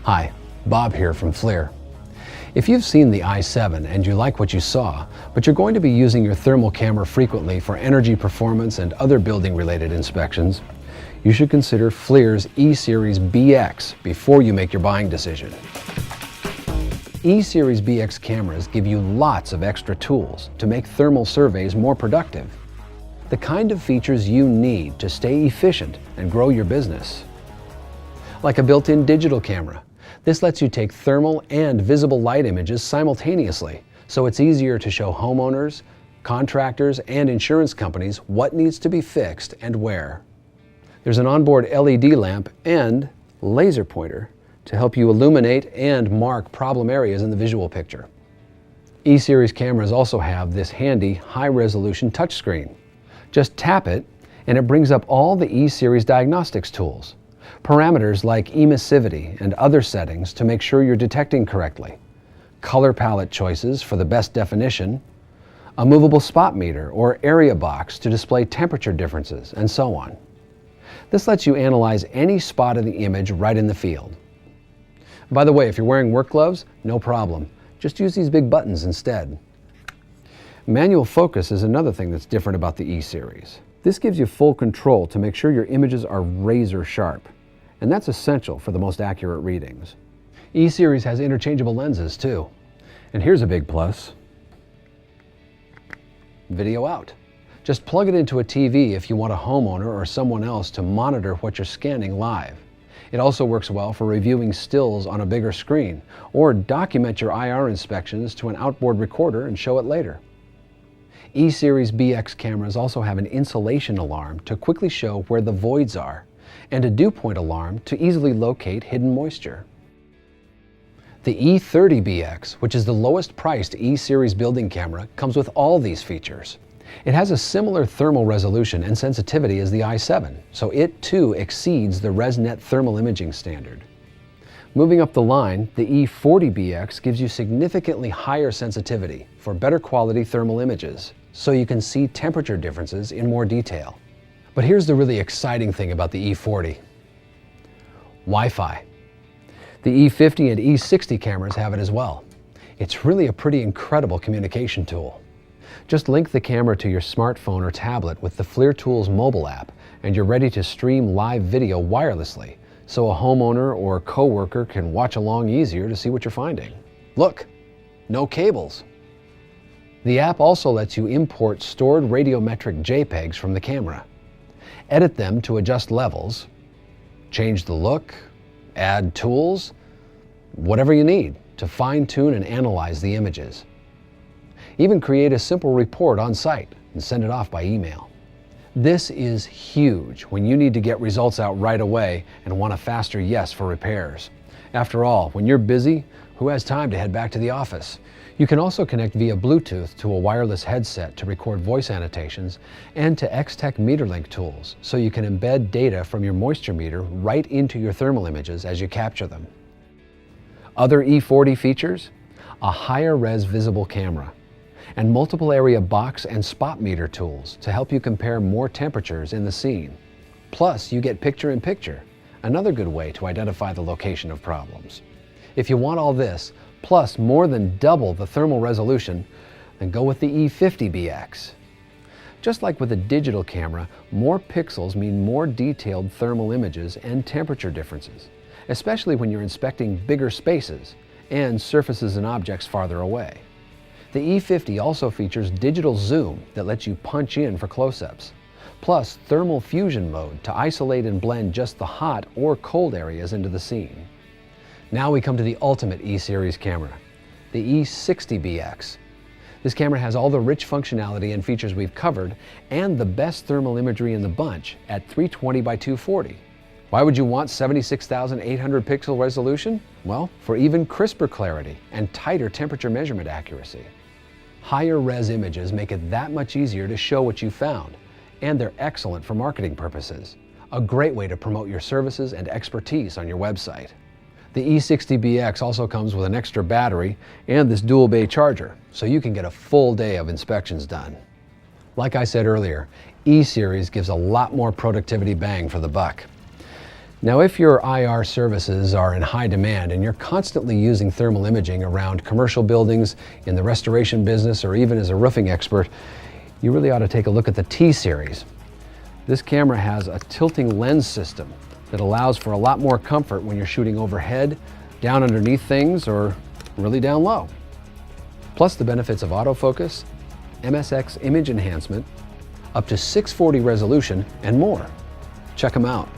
Hi, Bob here from FLIR. If you've seen the i7 and you like what you saw, but you're going to be using your thermal camera frequently for energy performance and other building-related inspections, you should consider FLIR's E-Series BX before you make your buying decision. E-Series BX cameras give you lots of extra tools to make thermal surveys more productive. The kind of features you need to stay efficient and grow your business. Like a built-in digital camera. This lets you take thermal and visible light images simultaneously, so it's easier to show homeowners, contractors, and insurance companies what needs to be fixed and where. There's an onboard LED lamp and laser pointer to help you illuminate and mark problem areas in the visual picture. E-Series cameras also have this handy high-resolution touchscreen. Just tap it and it brings up all the E-Series diagnostics tools. Parameters like emissivity and other settings to make sure you're detecting correctly, color palette choices for the best definition, a movable spot meter or area box to display temperature differences, and so on. This lets you analyze any spot of the image right in the field. By the way, if you're wearing work gloves, no problem. Just use these big buttons instead. Manual focus is another thing that's different about the E-Series. This gives you full control to make sure your images are razor sharp, and that's essential for the most accurate readings. E-Series has interchangeable lenses too. And here's a big plus. Video out. Just plug it into a TV if you want a homeowner or someone else to monitor what you're scanning live. It also works well for reviewing stills on a bigger screen, or document your IR inspections to an outboard recorder and show it later. E-Series BX cameras also have an insulation alarm to quickly show where the voids are, and a Dewpoint alarm to easily locate hidden moisture. The E30BX, which is the lowest priced E-Series building camera, comes with all these features. It has a similar thermal resolution and sensitivity as the i7, so it too exceeds the ResNet thermal imaging standard. Moving up the line, the E40BX gives you significantly higher sensitivity for better quality thermal images, so you can see temperature differences in more detail. But here's the really exciting thing about the E40. Wi-Fi. The E50 and E60 cameras have it as well. It's really a pretty incredible communication tool. Just link the camera to your smartphone or tablet with the FLIR Tools mobile app, and you're ready to stream live video wirelessly, so a homeowner or coworker can watch along easier to see what you're finding. Look, no cables. The app also lets you import stored radiometric JPEGs from the camera. Edit them to adjust levels, change the look, add tools, whatever you need to fine-tune and analyze the images. Even create a simple report on site and send it off by email. This is huge when you need to get results out right away and want a faster yes for repairs. After all, when you're busy, who has time to head back to the office? You can also connect via Bluetooth to a wireless headset to record voice annotations and to Extech Meter LINK tools, so you can embed data from your moisture meter right into your thermal images as you capture them. Other E40 features? A higher res visible camera, and multiple area box and spot meter tools to help you compare more temperatures in the scene. Plus, you get picture-in-picture, another good way to identify the location of problems. If you want all this, plus more than double the thermal resolution, then go with the E50BX. Just like with a digital camera, more pixels mean more detailed thermal images and temperature differences, especially when you're inspecting bigger spaces and surfaces and objects farther away. The E50 also features digital zoom that lets you punch in for close-ups, plus thermal fusion mode to isolate and blend just the hot or cold areas into the scene. Now we come to the ultimate E-Series camera, the E60BX. This camera has all the rich functionality and features we've covered and the best thermal imagery in the bunch at 320 by 240. Why would you want 76,800 pixel resolution? Well, for even crisper clarity and tighter temperature measurement accuracy. Higher res images make it that much easier to show what you found, and they're excellent for marketing purposes. A great way to promote your services and expertise on your website. The E60BX also comes with an extra battery and this dual bay charger, so you can get a full day of inspections done. Like I said earlier, E-Series gives a lot more productivity bang for the buck. Now, if your IR services are in high demand and you're constantly using thermal imaging around commercial buildings, in the restoration business, or even as a roofing expert, you really ought to take a look at the T-Series. This camera has a tilting lens system that allows for a lot more comfort when you're shooting overhead, down underneath things, or really down low. Plus the benefits of autofocus, MSX image enhancement, up to 640 resolution, and more. Check them out.